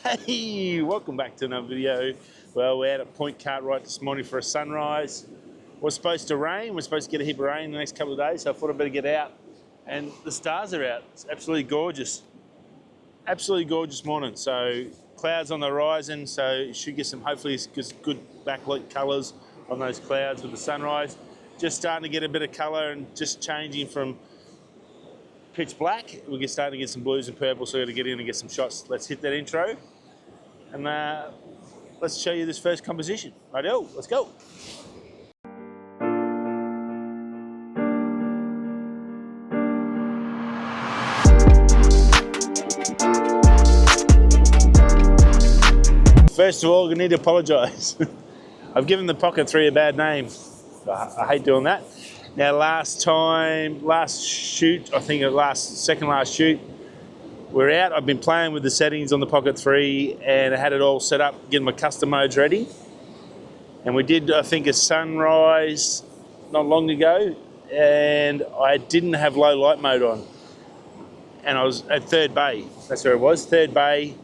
Hey, welcome back to another video. Well, we're out at Point Cartwright this morning for a sunrise. We're supposed to rain. We're supposed to get a heap of rain in the next couple of days, so I thought I'd better get out. And the stars are out. It's absolutely gorgeous. Absolutely gorgeous morning. So clouds on the horizon, so you should get some, hopefully, good backlit colours on those clouds with the sunrise. Just starting to get a bit of colour and just changing from pitch black. We're starting to get some blues and purples, so we're going to get in and get some shots. Let's hit that intro and let's show you this first composition. Righto, let's go. First of all, I need to apologise. I've given the Pocket 3 a bad name. I hate doing that. Now last shoot, I think second last shoot, we're out. I've been playing with the settings on the Pocket 3 and I had it all set up, getting my custom modes ready. And we did, I think, a sunrise not long ago, and I didn't have low light mode on. And I was at third bay, that's where it was, third bay.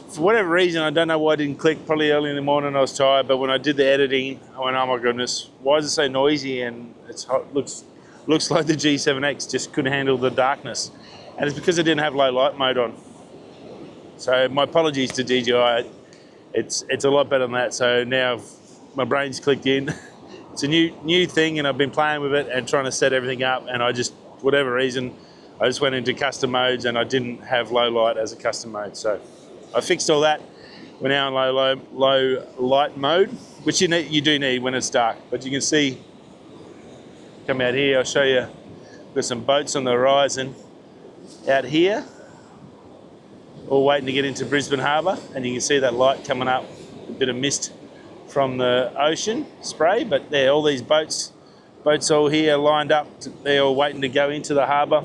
For whatever reason, I don't know why I didn't click, probably early in the morning I was tired, but when I did the editing, I went, oh my goodness, why is it so noisy? And it looks like the G7X just couldn't handle the darkness. And it's because I didn't have low light mode on. So my apologies to DJI. It's a lot better than that. So now my brain's clicked in. It's a new thing, and I've been playing with it and trying to set everything up, and for whatever reason, I just went into custom modes and I didn't have low light as a custom mode. So I fixed all that. We're now in low light mode, which you do need when it's dark. But you can see, come out here, I'll show you, there's some boats on the horizon out here, all waiting to get into Brisbane Harbour, and you can see that light coming up, a bit of mist from the ocean spray, but there, all these boats all here lined up, they're all waiting to go into the harbour.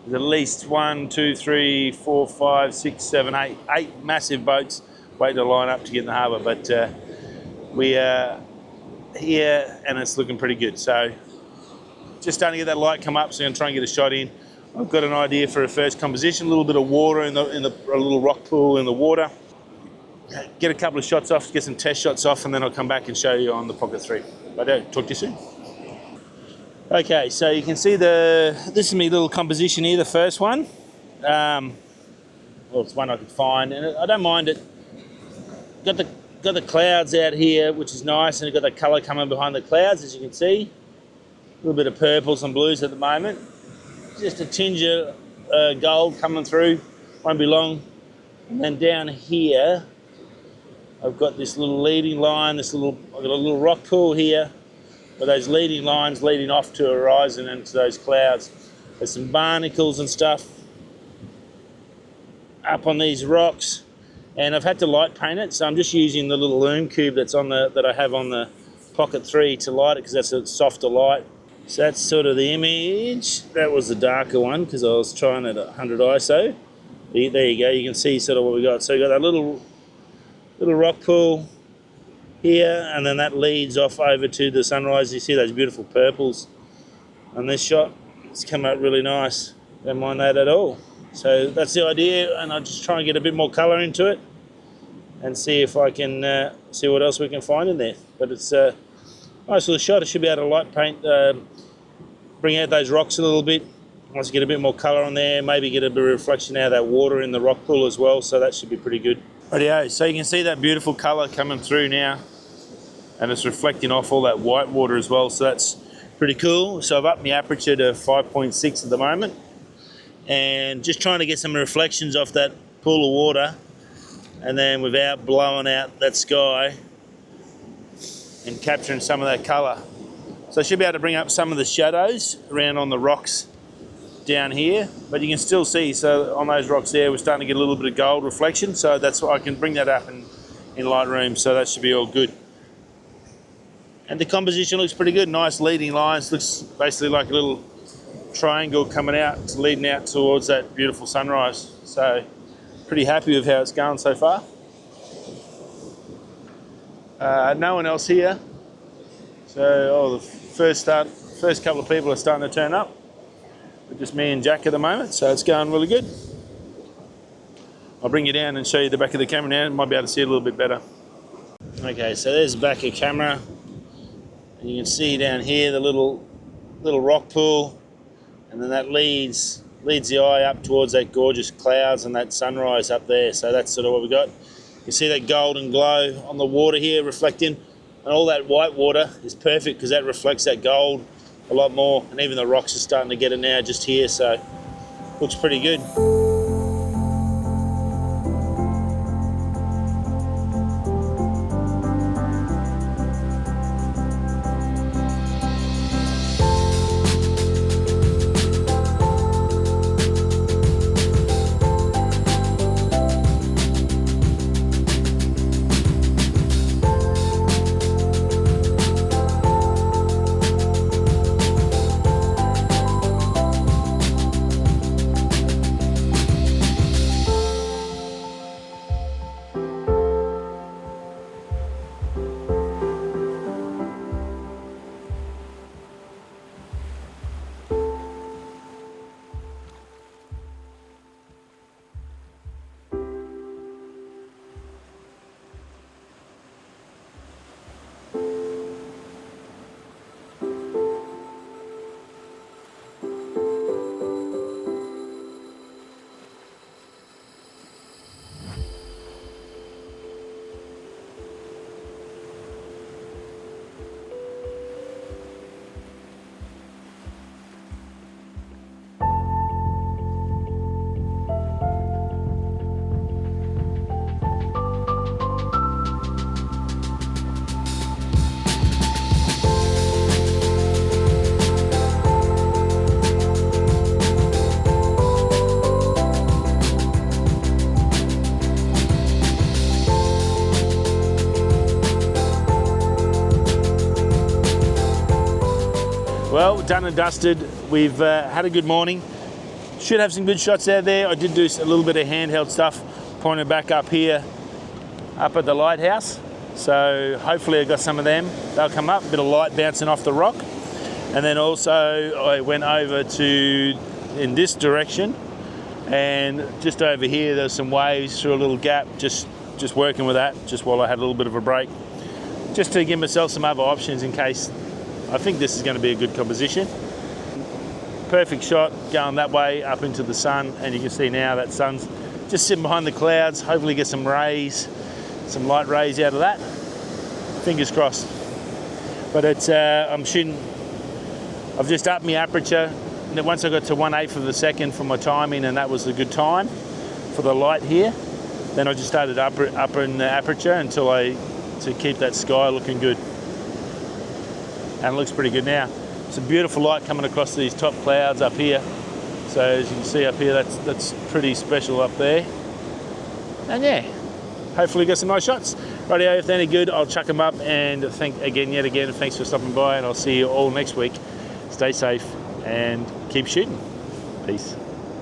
There's at least 1, 2, 3, 4, 5, 6, 7, 8 massive boats waiting to line up to get in the harbour. But we are here and it's looking pretty good. So just starting to get that light come up, so I'm going to try and get a shot in. I've got an idea for a first composition, a little bit of water a little rock pool in the water. Get a couple of shots off, get some test shots off, and then I'll come back and show you on the Pocket 3. Righto, talk to you soon. Okay, so you can see this is my little composition here, the first one. Well, it's one I could find, and I don't mind it. Got the clouds out here, which is nice, and you've got the colour coming behind the clouds, as you can see. A little bit of purples and blues at the moment. Just a tinge of gold coming through, won't be long. And then down here, I've got this little leading line, I've got a little rock pool here, with those leading lines leading off to the horizon and to those clouds. There's some barnacles and stuff up on these rocks, and I've had to light paint it, so I'm just using the little lume cube that I have on the Pocket 3 to light it, because that's a softer light. So that's sort of the image. That was the darker one because I was trying at 100 ISO. There you go, you can see sort of what we got. So we got that little rock pool here, and then that leads off over to the sunrise. You see those beautiful purples on this shot. It's come out really nice. Don't mind that at all. So that's the idea, and I'll just try and get a bit more colour into it and see if I can see what else we can find in there. But it's a nice little shot. I should be able to light paint, bring out those rocks a little bit. Once you get a bit more colour on there, maybe get a bit of reflection out of that water in the rock pool as well, so that should be pretty good. Rightio, so you can see that beautiful colour coming through now, and it's reflecting off all that white water as well, so that's pretty cool. So I've upped my aperture to 5.6 at the moment, and just trying to get some reflections off that pool of water, and then without blowing out that sky and capturing some of that colour. So I should be able to bring up some of the shadows around on the rocks down here, but you can still see, so on those rocks there, we're starting to get a little bit of gold reflection, so that's why I can bring that up in Lightroom, so that should be all good. And the composition looks pretty good, nice leading lines, looks basically like a little triangle coming out, leading out towards that beautiful sunrise. So pretty happy with how it's going so far. No one else here, so the first couple of people are starting to turn up. Just me and Jack at the moment, so it's going really good. I'll bring you down and show you the back of the camera now. You might be able to see it a little bit better. Okay, so there's the back of the camera. And you can see down here the little rock pool, and then that leads the eye up towards that gorgeous clouds and that sunrise up there. So that's sort of what we got. You see that golden glow on the water here reflecting, and all that white water is perfect because that reflects that gold a lot more, and even the rocks are starting to get it now just here, so looks pretty good. Well, done and dusted. We've had a good morning. Should have some good shots out there. I did do a little bit of handheld stuff, pointed back up here, up at the lighthouse. So hopefully I got some of them. They'll come up, a bit of light bouncing off the rock. And then also I went over to, in this direction, and just over here there's some waves through a little gap, just working with that, just while I had a little bit of a break. Just to give myself some other options in case I think this is going to be a good composition. Perfect shot going that way up into the sun, and you can see now that sun's just sitting behind the clouds. Hopefully get some rays, some light rays out of that. Fingers crossed. But it's I'm shooting. I've just upped my aperture. And then once I got to 1/8 of a second for my timing, and that was a good time for the light here. Then I just started upping the aperture to keep that sky looking good. And it looks pretty good now. It's a beautiful light coming across these top clouds up here. So as you can see up here, that's pretty special up there. And yeah, hopefully get some nice shots. Rightio, if they're any good, I'll chuck them up, and yet again, thanks for stopping by, and I'll see you all next week. Stay safe and keep shooting. Peace.